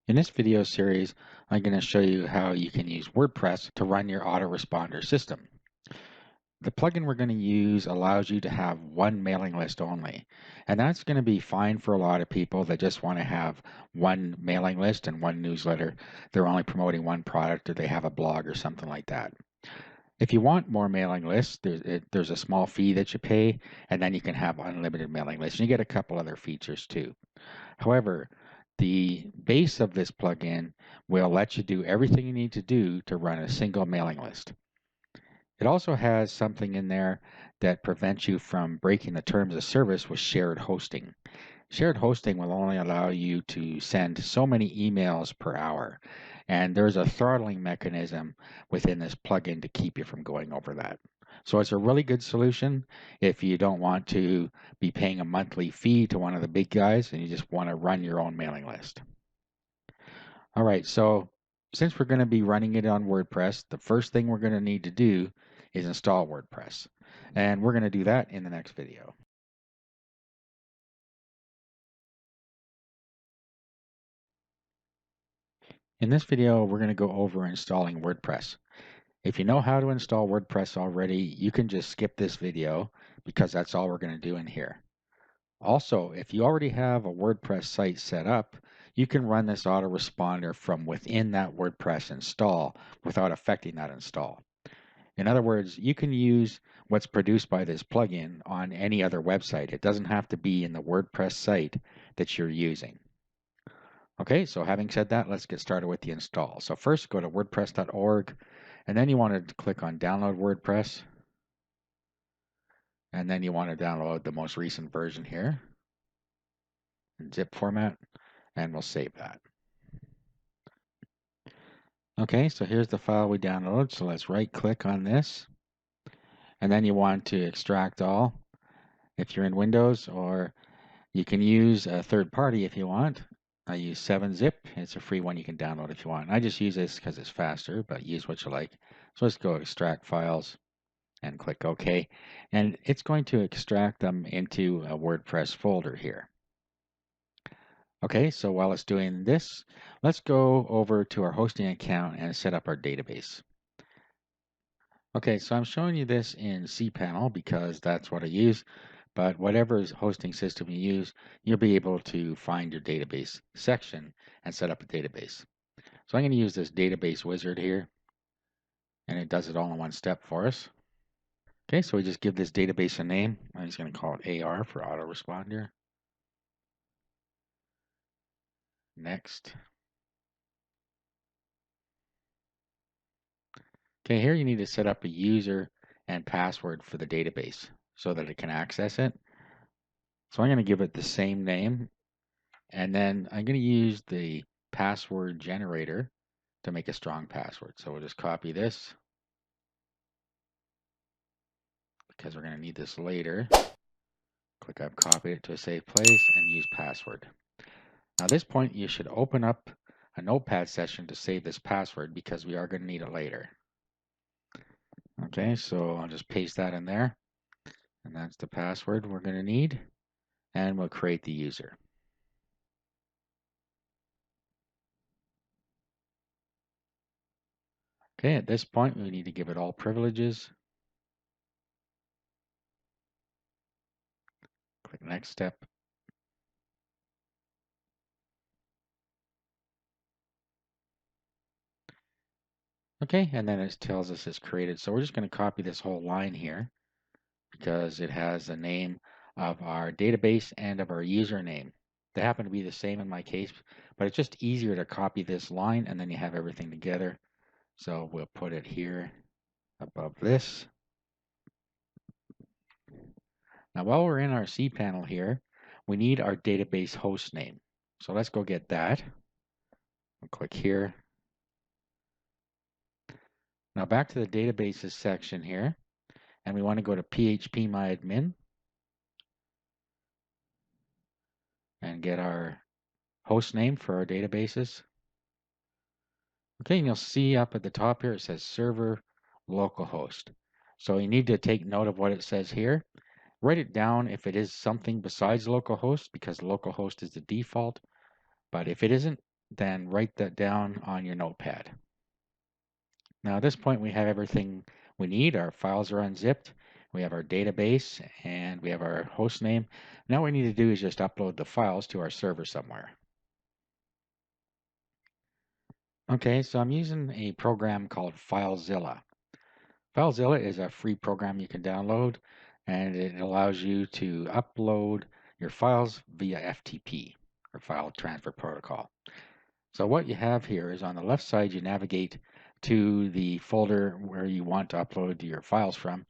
In this video series, I'm going to show you how you can use WordPress to run your autoresponder system. The plugin we're going to use allows you to have one mailing list only, and that's going to be fine for a lot of people that just want to have one mailing list and one newsletter. They're only promoting one product or they have a blog or something like that. If you want more mailing lists, there's a small fee that you pay, and then you can have unlimited mailing lists. And you get a couple other features too. However, the base of this plugin will let you do everything you need to do to run a single mailing list. It also has something in there that prevents you from breaking the terms of service with shared hosting. Shared hosting will only allow you to send so many emails per hour, and there's a throttling mechanism within this plugin to keep you from going over that. So it's a really good solution if you don't want to be paying a monthly fee to one of the big guys and you just want to run your own mailing list. All right, so since we're going to be running it on WordPress, the first thing we're going to need to do is install WordPress. And we're going to do that in the next video. In this video, we're going to go over installing WordPress. If you know how to install WordPress already, you can just skip this video because that's all we're going to do in here. Also, if you already have a WordPress site set up, you can run this autoresponder from within that WordPress install without affecting that install. In other words, you can use what's produced by this plugin on any other website. It doesn't have to be in the WordPress site that you're using. Okay, so having said that, let's get started with the install. So first go to wordpress.org, and then you want to click on download WordPress, and then you want to download the most recent version here in zip format, and we'll save that. Okay, so here's the file we downloaded. So let's right click on this, and then you want to extract all if you're in Windows, or you can use a third party if you want. I use 7-zip. It's a free one you can download if you want. I just use this because it's faster, but use what you like. So let's go extract files and click OK. And it's going to extract them into a WordPress folder here. Okay, so while it's doing this, let's go over to our hosting account and set up our database. Okay, so I'm showing you this in cPanel because that's what I use, but whatever hosting system you use, you'll be able to find your database section and set up a database. So I'm going to use this database wizard here, and it does it all in one step for us. Okay, so we just give this database a name. I'm just going to call it AR for autoresponder. Next. Okay, here you need to set up a user and password for the database so that it can access it. So I'm going to give it the same name, and then I'm going to use the password generator to make a strong password. So we'll just copy this because we're going to need this later. Click I've copied it to a safe place and use password. Now at this point, you should open up a notepad session to save this password because we are going to need it later. Okay, so I'll just paste that in there, and that's the password we're going to need, and we'll create the user. Okay, at this point, we need to give it all privileges. Click next step. Okay, and then it tells us it's created. So we're just going to copy this whole line here because it has the name of our database and of our username. They happen to be the same in my case, but it's just easier to copy this line and then you have everything together. So we'll put it here above this. Now while we're in our cPanel here, we need our database host name. So let's go get that. We'll click here. Now back to the databases section here, and we want to go to phpMyAdmin and get our host name for our databases. Okay, and you'll see up at the top here it says server localhost. So you need to take note of what it says here. Write it down if it is something besides localhost because localhost is the default. But if it isn't, then write that down on your notepad. Now at this point we have everything we need. Our files are unzipped. We have our database and we have our host name. Now what we need to do is just upload the files to our server somewhere. Okay, so I'm using a program called FileZilla. FileZilla is a free program you can download, and it allows you to upload your files via FTP, or File Transfer Protocol. So what you have here is on the left side, you navigate to the folder where you want to upload your files from.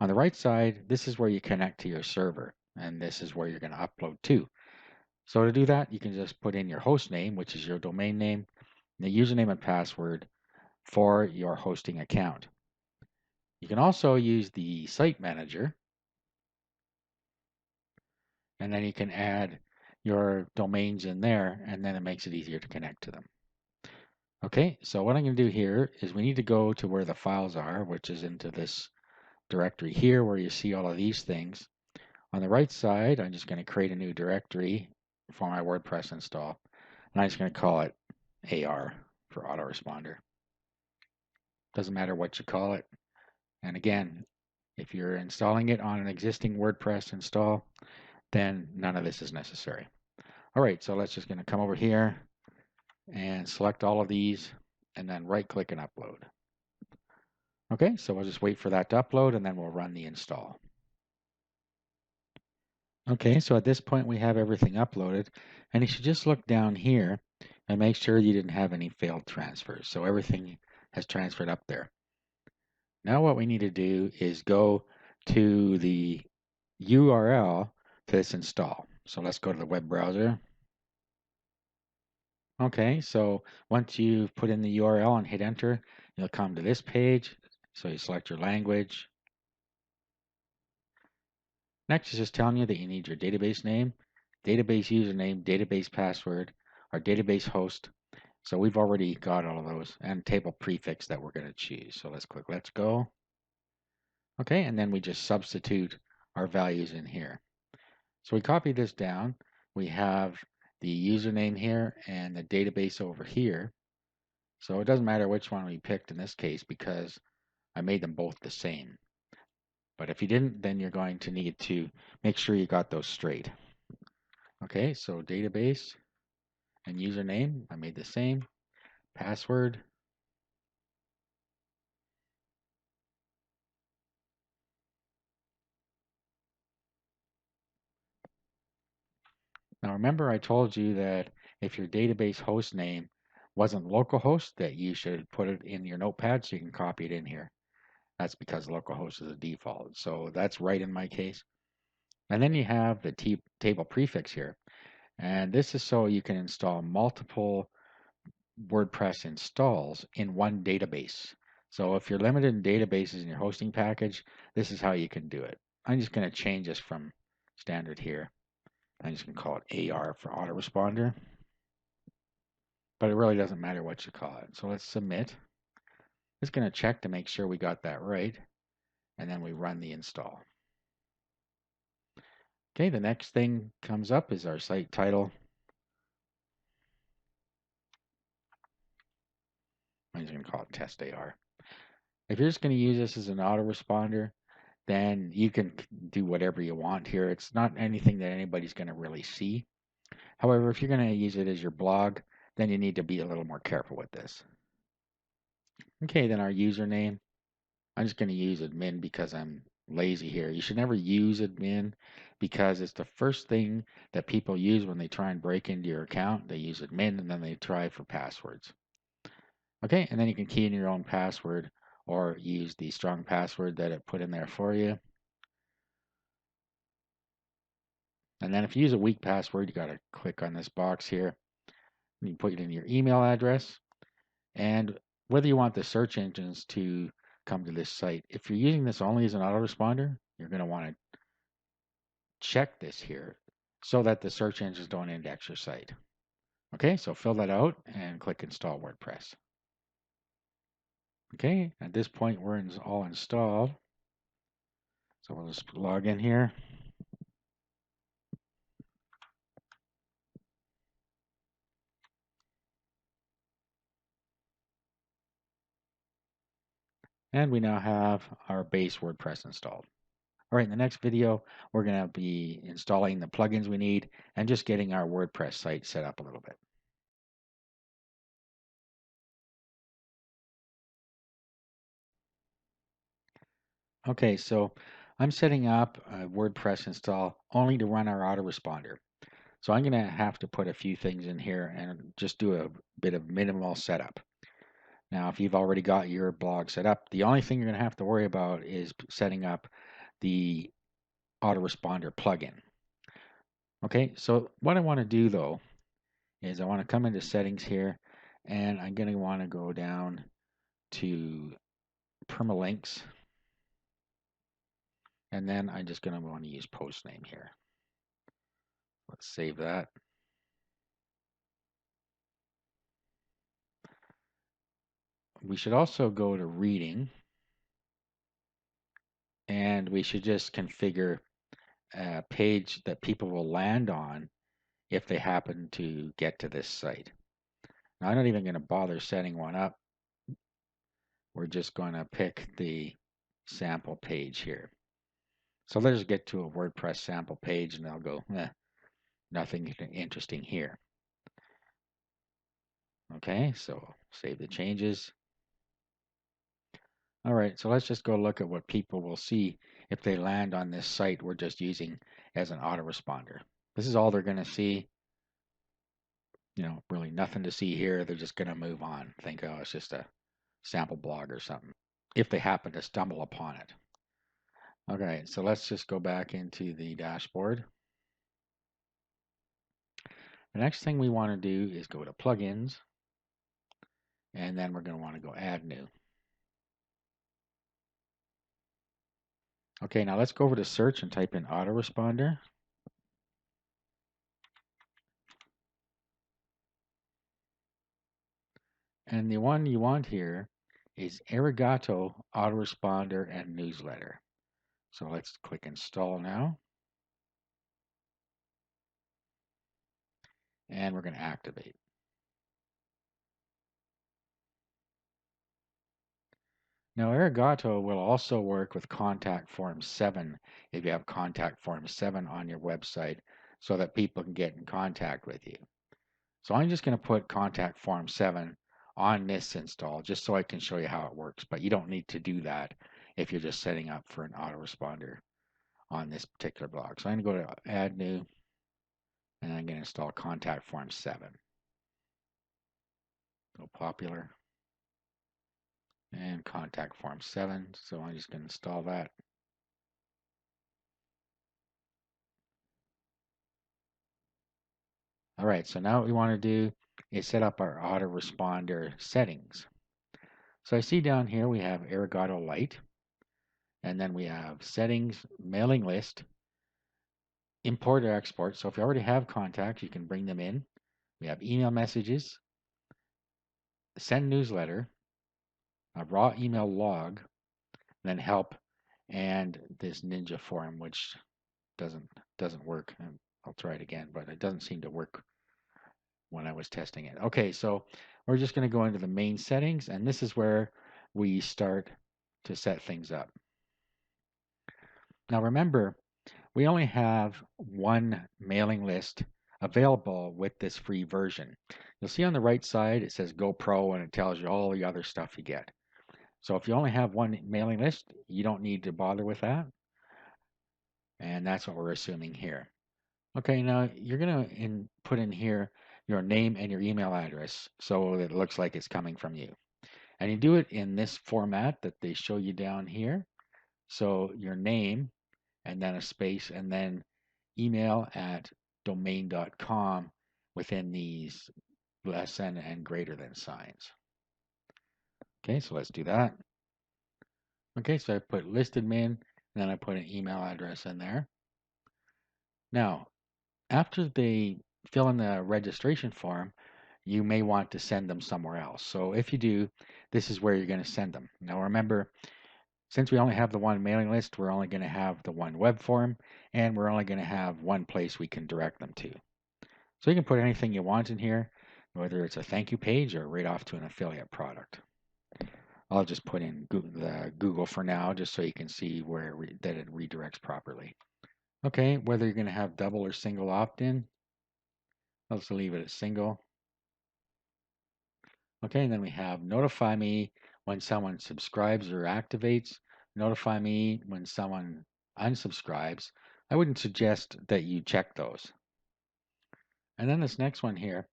On the right side, this is where you connect to your server, and this is where you're going to upload to. So to do that, you can just put in your host name, which is your domain name, the username and password for your hosting account. You can also use the site manager, and then you can add your domains in there, and then it makes it easier to connect to them. Okay, so what I'm going to do here is we need to go to where the files are, which is into this directory here where you see all of these things. On the right side, I'm just going to create a new directory for my WordPress install, and I'm just going to call it AR for Autoresponder. Doesn't matter what you call it. And again, if you're installing it on an existing WordPress install, then none of this is necessary. All right, so let's just going to come over here and select all of these and then right click and upload. Okay, so we'll just wait for that to upload and then we'll run the install. Okay, so at this point we have everything uploaded, and you should just look down here and make sure you didn't have any failed transfers. So everything has transferred up there. Now what we need to do is go to the URL to this install. So let's go to the web browser. Okay, so once you've put in the URL and hit enter, you'll come to this page. So you select your language. Next is just telling you that you need your database name, database username, database password, our database host. So we've already got all of those, and table prefix that we're going to choose. So let's click let's go. Okay, and then we just substitute our values in here. So we copy this down. We have the username here and the database over here. So it doesn't matter which one we picked in this case because I made them both the same. But if you didn't, then you're going to need to make sure you got those straight. Okay, so database and username, I made the same. Password. Now remember I told you that if your database host name wasn't localhost, that you should put it in your notepad so you can copy it in here. That's because localhost is a default. So that's right in my case. And then you have the table prefix here. And this is so you can install multiple WordPress installs in one database. So if you're limited in databases in your hosting package, this is how you can do it. I'm just going to change this from standard here. I'm just going to call it AR for Autoresponder. But it really doesn't matter what you call it. So let's submit. It's going to check to make sure we got that right. And then we run the install. Okay, the next thing comes up is our site title. I'm just going to call it test AR. If you're just going to use this as an autoresponder, then you can do whatever you want here. It's not anything that anybody's going to really see. However, if you're going to use it as your blog, then you need to be a little more careful with this. Okay, then our username. I'm just going to use admin because I'm lazy here. You should never use admin because it's the first thing that people use when they try and break into your account. They use admin and then they try for passwords. Okay, and then you can key in your own password or use the strong password that it put in there for you. And then if you use a weak password, you got to click on this box here. And you put it in your email address and whether you want the search engines to come to this site. If you're using this only as an autoresponder, you're going to want to check this here so that the search engines don't index your site. Okay, so fill that out and click Install WordPress. Okay, at this point we're all installed. So we'll just log in here. And we now have our base WordPress installed. All right, in the next video, we're going to be installing the plugins we need and just getting our WordPress site set up a little bit. Okay, so I'm setting up a WordPress install only to run our autoresponder. So I'm going to have to put a few things in here and just do a bit of minimal setup. Now, if you've already got your blog set up, the only thing you're going to have to worry about is setting up the autoresponder plugin. Okay, so what I want to do though is I want to come into settings here and I'm going to want to go down to permalinks and then I'm just going to want to use post name here. Let's save that. We should also go to reading and we should just configure a page that people will land on if they happen to get to this site. Now, I'm not even going to bother setting one up. We're just going to pick the sample page here. So let's get to a WordPress sample page and I'll go, nothing interesting here. Okay, so save the changes. All right, so let's just go look at what people will see if they land on this site we're just using as an autoresponder. This is all they're going to see. Really nothing to see here. They're just going to move on. Think, oh, it's just a sample blog or something, if they happen to stumble upon it. Okay, so let's just go back into the dashboard. The next thing we want to do is go to plugins, and then we're going to want to go add new. Okay, now let's go over to search and type in autoresponder. And the one you want here is Arigato Autoresponder and Newsletter. So let's click install now. And we're going to activate. Now, Arigato will also work with Contact Form 7 if you have Contact Form 7 on your website so that people can get in contact with you. So I'm just going to put Contact Form 7 on this install just so I can show you how it works. But you don't need to do that if you're just setting up for an autoresponder on this particular blog. So I'm going to go to Add New, and I'm going to install Contact Form 7. Go Popular and Contact Form 7. So I'm just going to install that. All right, so now what we want to do is set up our autoresponder settings. So I see down here we have Arigato Lite, and then we have settings, mailing list, import or export. So if you already have contacts, you can bring them in. We have email messages, send newsletter, a raw email log, then help, and this Ninja form, which doesn't work. And I'll try it again, but it doesn't seem to work when I was testing it. Okay, so we're just going to go into the main settings, and this is where we start to set things up. Now remember, we only have one mailing list available with this free version. You'll see on the right side it says Go Pro and it tells you all the other stuff you get. So if you only have one mailing list, you don't need to bother with that. And that's what we're assuming here. Okay, now you're going to put in here your name and your email address so that it looks like it's coming from you. And you do it in this format that they show you down here. So your name and then a space and then email at domain.com within these less than and greater than signs. Okay, so let's do that. Okay, so I put listed min and then I put an email address in there. Now, after they fill in the registration form, you may want to send them somewhere else. So if you do, this is where you're going to send them. Now remember, since we only have the one mailing list, we're only going to have the one web form, and we're only going to have one place we can direct them to. So you can put anything you want in here, whether it's a thank you page or right off to an affiliate product. I'll just put in Google for now, just so you can see that it redirects properly. Okay, whether you're going to have double or single opt-in, I'll just leave it at single. Okay, and then we have notify me when someone subscribes or activates, notify me when someone unsubscribes. I wouldn't suggest that you check those. And then this next one here,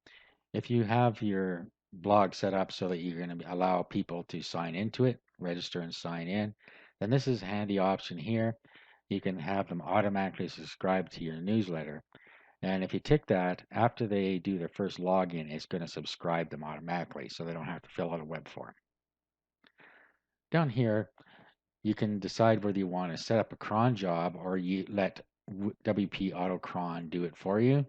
if you have your blog set up so that you're going to allow people to sign into it, register and sign in, then this is a handy option here. You can have them automatically subscribe to your newsletter. And if you tick that, after they do their first login, it's going to subscribe them automatically so they don't have to fill out a web form. Down here, you can decide whether you want to set up a cron job or you let WP Auto Cron do it for you.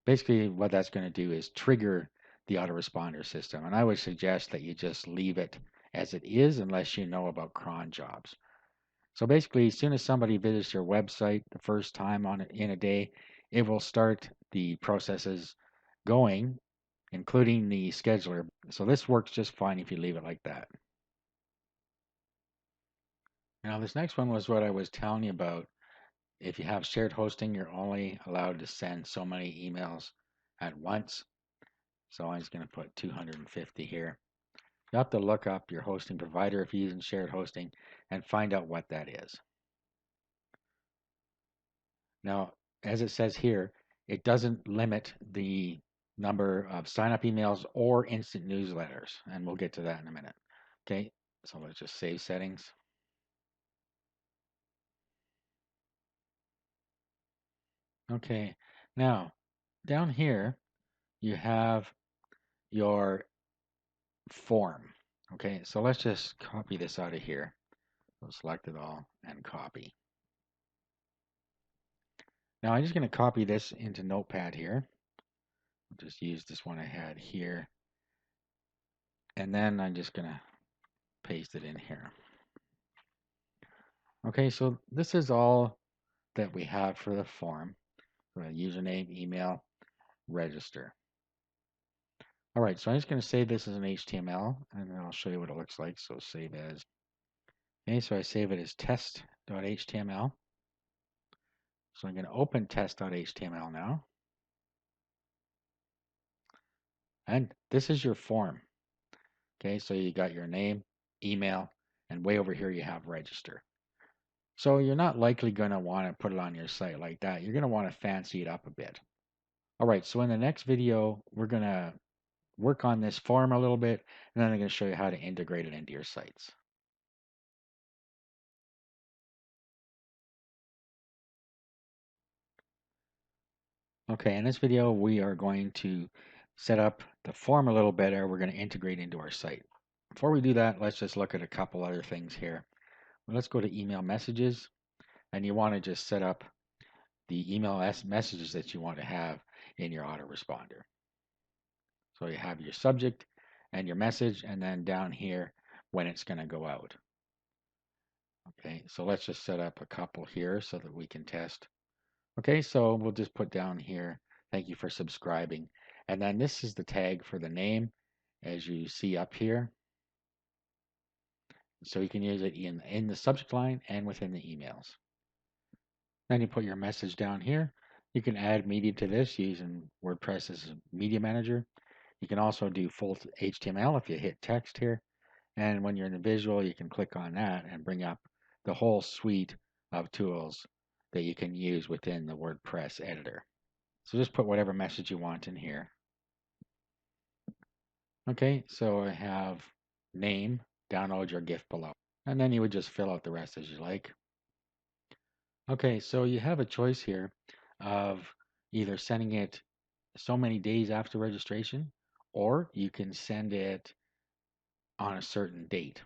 Basically, what that's going to do is trigger the autoresponder system. And I would suggest that you just leave it as it is unless you know about cron jobs. So basically, as soon as somebody visits your website the first time in a day, it will start the processes going, including the scheduler. So this works just fine if you leave it like that. Now, this next one was what I was telling you about. If you have shared hosting, you're only allowed to send so many emails at once. So I'm just going to put 250 here. You have to look up your hosting provider if you're using shared hosting and find out what that is. Now, as it says here, it doesn't limit the number of sign-up emails or instant newsletters, and we'll get to that in a minute. Okay, so let's just save settings. Okay, now down here you have your form. Okay, so let's just copy this out of here. So select it all and copy. Now I'm just going to copy this into Notepad here. I'll just use this one I had here. And then I'm just going to paste it in here. Okay, so this is all that we have for the form. Username, email, register. All right, so I'm just going to save this as an HTML, and then I'll show you what it looks like. So save as. Okay, so I save it as test.html. So I'm going to open test.html now. And this is your form. Okay, so you got your name, email, and way over here you have register. So you're not likely going to want to put it on your site like that. You're going to want to fancy it up a bit. All right, so in the next video, we're going to work on this form a little bit, and then I'm going to show you how to integrate it into your sites. Okay, in this video, we are going to set up the form a little better. We're going to integrate into our site. Before we do that, let's just look at a couple other things here. Well, let's go to email messages, and you want to just set up the email messages that you want to have in your autoresponder. So you have your subject and your message, and then down here when it's going to go out. Okay, so let's just set up a couple here so that we can test. Okay, so we'll just put down here, thank you for subscribing. And then this is the tag for the name, as you see up here. So you can use it in the subject line and within the emails. Then you put your message down here. You can add media to this using WordPress as a media manager. You can also do full HTML if you hit text here. And when you're in the visual, you can click on that and bring up the whole suite of tools that you can use within the WordPress editor. So just put whatever message you want in here. Okay, so I have name, download your GIF below. And then you would just fill out the rest as you like. Okay, so you have a choice here of either sending it so many days after registration, or you can send it on a certain date.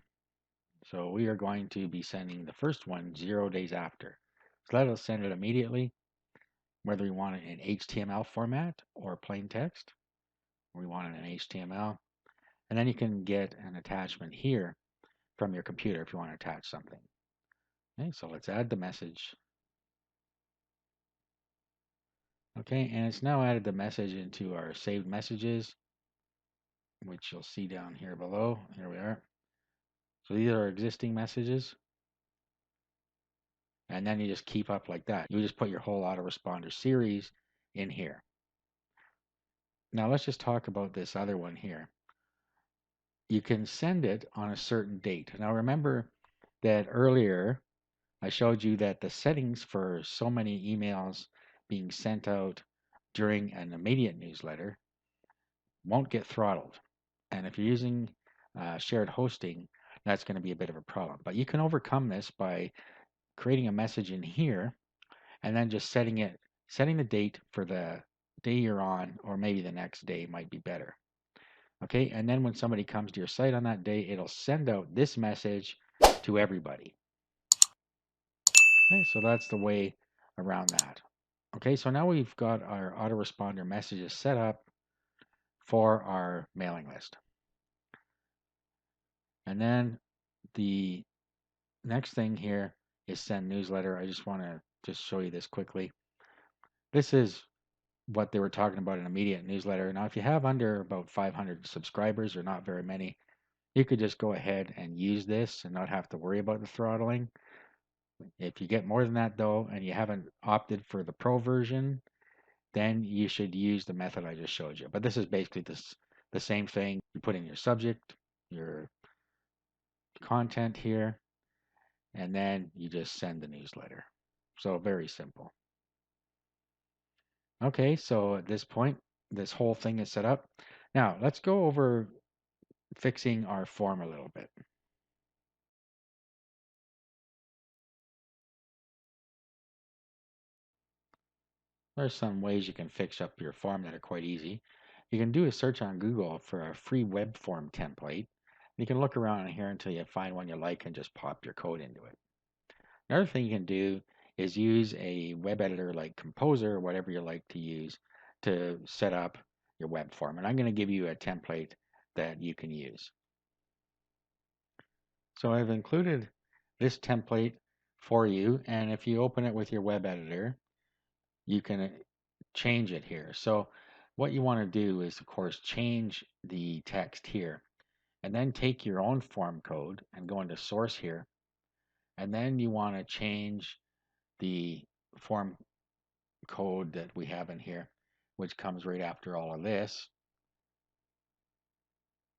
So we are going to be sending the first one 0 days after. So that'll send it immediately, whether we want it in HTML format or plain text. We want it in HTML. And then you can get an attachment here from your computer if you want to attach something. Okay, so let's add the message. Okay, and it's now added the message into our saved messages. which you'll see down here below. Here we are. So these are existing messages. And then you just keep up like that. You just put your whole autoresponder series in here. Now let's just talk about this other one here. You can send it on a certain date. Now remember that earlier I showed you that the settings for so many emails being sent out during an immediate newsletter won't get throttled. And if you're using shared hosting, that's going to be a bit of a problem. But you can overcome this by creating a message in here and then just setting the date for the day you're on, or maybe the next day might be better. Okay, and then when somebody comes to your site on that day, it'll send out this message to everybody. Okay, so that's the way around that. Okay, so now we've got our autoresponder messages set up for our mailing list. And then the next thing here is send newsletter. I just want to just show you this quickly. This is what they were talking about in immediate newsletter. Now, if you have under about 500 subscribers, or not very many, you could just go ahead and use this and not have to worry about the throttling. If you get more than that though, and you haven't opted for the pro version, then you should use the method I just showed you. But this is basically the same thing. You put in your subject, your content here, and then you just send the newsletter. So very simple. Okay, so at this point, this whole thing is set up. Now let's go over fixing our form a little bit. There's some ways you can fix up your form that are quite easy. You can do a search on Google for a free web form template. You can look around in here until you find one you like and just pop your code into it. Another thing you can do is use a web editor like Composer or whatever you like to use to set up your web form. And I'm going to give you a template that you can use. So I've included this template for you, and if you open it with your web editor, you can change it here. So what you want to do is, of course, change the text here, and then take your own form code and go into source here, and then you want to change the form code that we have in here, which comes right after all of this.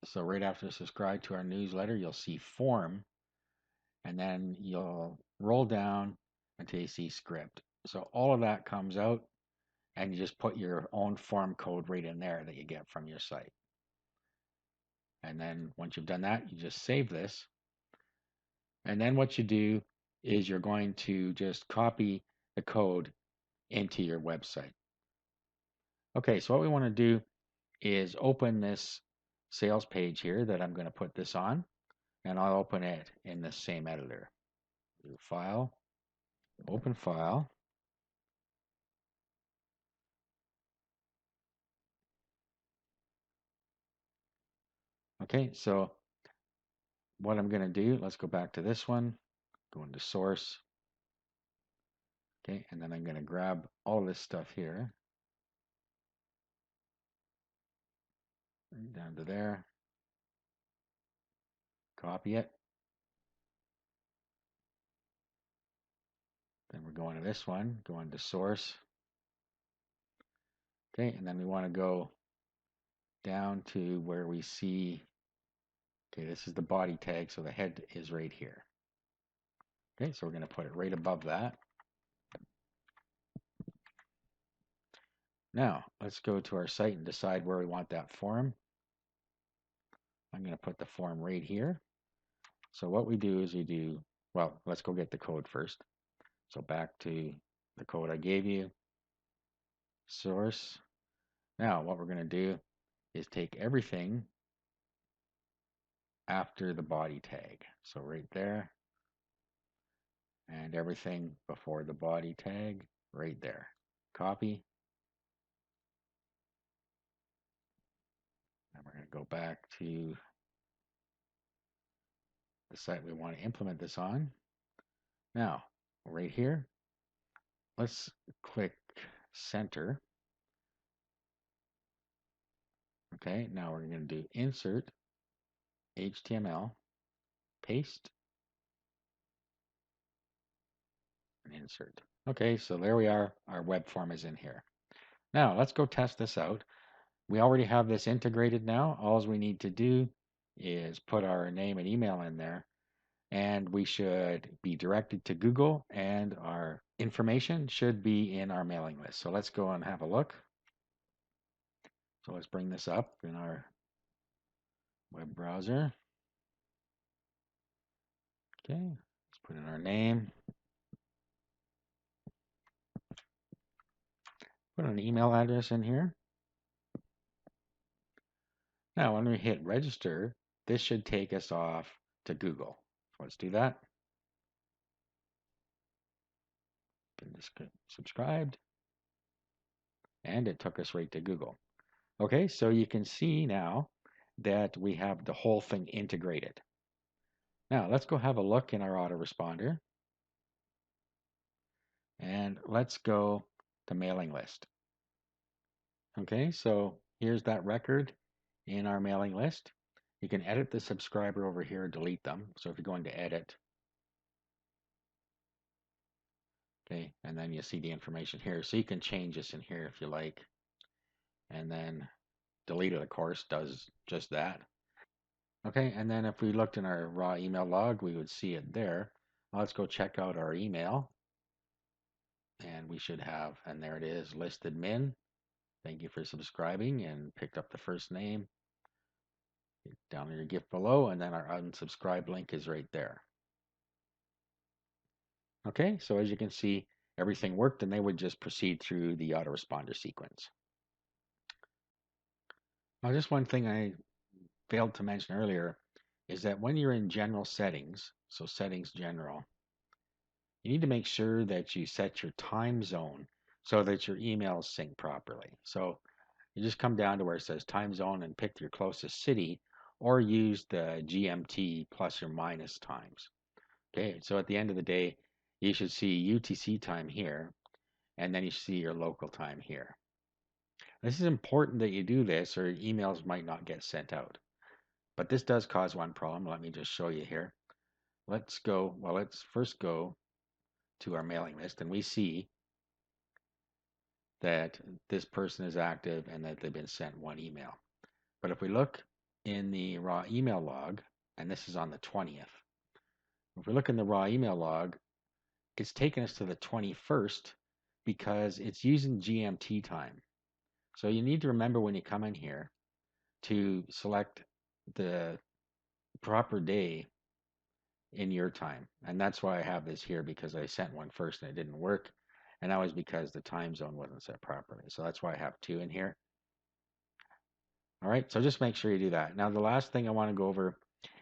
So right after subscribe to our newsletter, you'll see form, and then you'll roll down until you see script. So all of that comes out, and you just put your own form code right in there that you get from your site. And then once you've done that, you just save this. And then what you do is you're going to just copy the code into your website. Okay, so what we want to do is open this sales page here that I'm going to put this on, and I'll open it in the same editor. Do File, Open File. Okay, so what I'm going to do, let's go back to this one, go into Source. Okay, and then I'm going to grab all this stuff here, down to there, copy it. Then we're going to this one, go into Source. Okay, and then we want to go down to where we see, okay, this is the body tag, so the head is right here. Okay, so we're going to put it right above that. Now, let's go to our site and decide where we want that form. I'm going to put the form right here. So what we do is well, let's go get the code first. So back to the code I gave you, source. Now, what we're going to do is take everything after the body tag. So right there, and everything before the body tag right there. Copy. And we're going to go back to the site we want to implement this on. Now, right here, let's click center. Okay, now we're going to do insert HTML, paste, and insert. Okay, so there we are. Our web form is in here. Now let's go test this out. We already have this integrated now. All we need to do is put our name and email in there, and we should be directed to Google, and our information should be in our mailing list. So let's go and have a look. So let's bring this up in our web browser. Okay, let's put in our name, put an email address in here. Now, when we hit register, this should take us off to Google. So let's do that. Get subscribed, and it took us right to Google. Okay, so you can see now that we have the whole thing integrated. Now, let's go have a look in our autoresponder, and let's go to mailing list. Okay, so here's that record in our mailing list. You can edit the subscriber over here, delete them. So if you go into edit, okay, and then you see the information here. So you can change this in here if you like. And then delete it, of course, does just that. Okay, and then if we looked in our raw email log, we would see it there. Let's go check out our email. And we should have, and there it is, listed min. Thank you for subscribing, and picked up the first name. Down in your gift below, and then our unsubscribe link is right there. Okay, so as you can see, everything worked, and they would just proceed through the autoresponder sequence. Now, just one thing I failed to mention earlier is that when you're in general settings, so settings general, you need to make sure that you set your time zone so that your emails sync properly. So you just come down to where it says time zone and pick your closest city, or use the GMT plus or minus times. Okay, so at the end of the day, you should see UTC time here, and then you see your local time here. This is important that you do this, or emails might not get sent out. But this does cause one problem. Let me just show you here. Let's first go to our mailing list, and we see that this person is active and that they've been sent one email. But if we look in the raw email log, and this is on the 20th, if we look in the raw email log, it's taken us to the 21st because it's using GMT time. So you need to remember when you come in here to select the proper day in your time. And that's why I have this here, because I sent one first and it didn't work. And that was because the time zone wasn't set properly. So that's why I have two in here. All right, so just make sure you do that. Now, the last thing I want to go over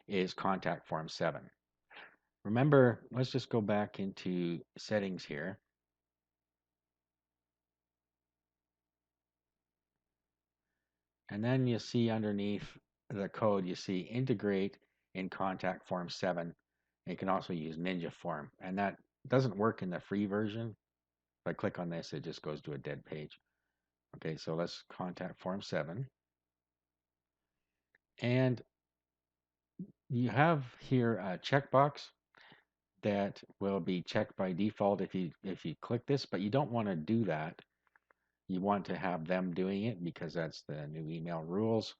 is contact form 7. Remember, let's just go back into settings here. And then you see underneath the code, you see integrate in contact form 7. You can also use Ninja form, and that doesn't work in the free version. If I click on this, it just goes to a dead page. Okay, so let's contact form 7. And you have here a checkbox that will be checked by default if you click this, but you don't want to do that. You want to have them doing it because that's the new email rules.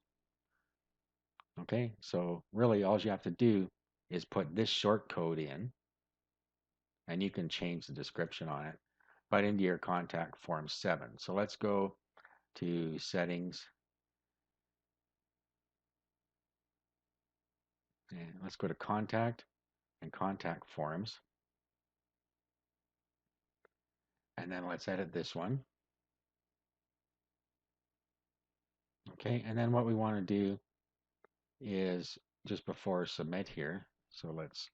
Okay, so really all you have to do is put this short code in, and you can change the description on it, but into your contact form 7. So let's go to settings, and let's go to contact and contact forms. And then let's edit this one. Okay, and then what we want to do is just before submit here. So let's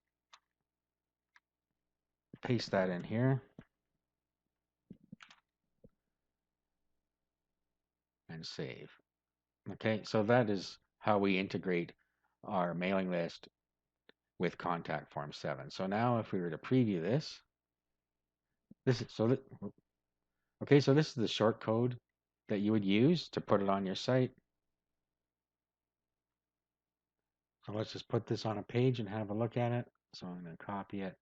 paste that in here and save. Okay, so that is how we integrate our mailing list with contact form 7. So now if we were to preview this, okay, so this is the short code that you would use to put it on your site. So let's just put this on a page and have a look at it. So I'm going to copy it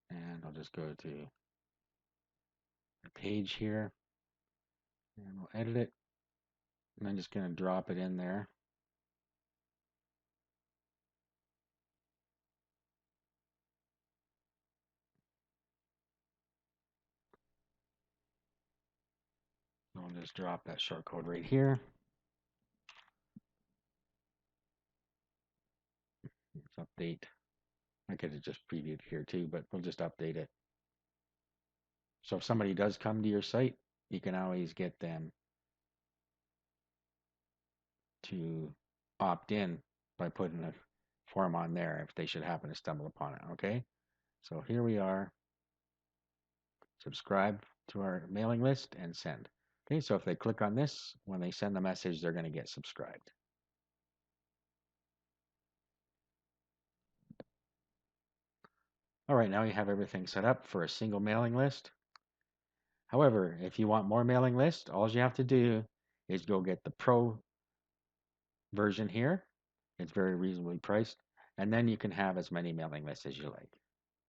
and I'll just go to the page here and we'll edit it. And I'm just going to drop it in there. So I'll just drop that shortcode right here. Let's update. I could have just previewed here too, but we'll just update it. So if somebody does come to your site, you can always get them to opt in by putting a form on there if they should happen to stumble upon it. Okay, so here we are. Subscribe to our mailing list and send. Okay, so if they click on this, when they send the message, they're going to get subscribed. All right, now you have everything set up for a single mailing list. However, if you want more mailing lists, all you have to do is go get the Pro version here. It's very reasonably priced, and then you can have as many mailing lists as you like.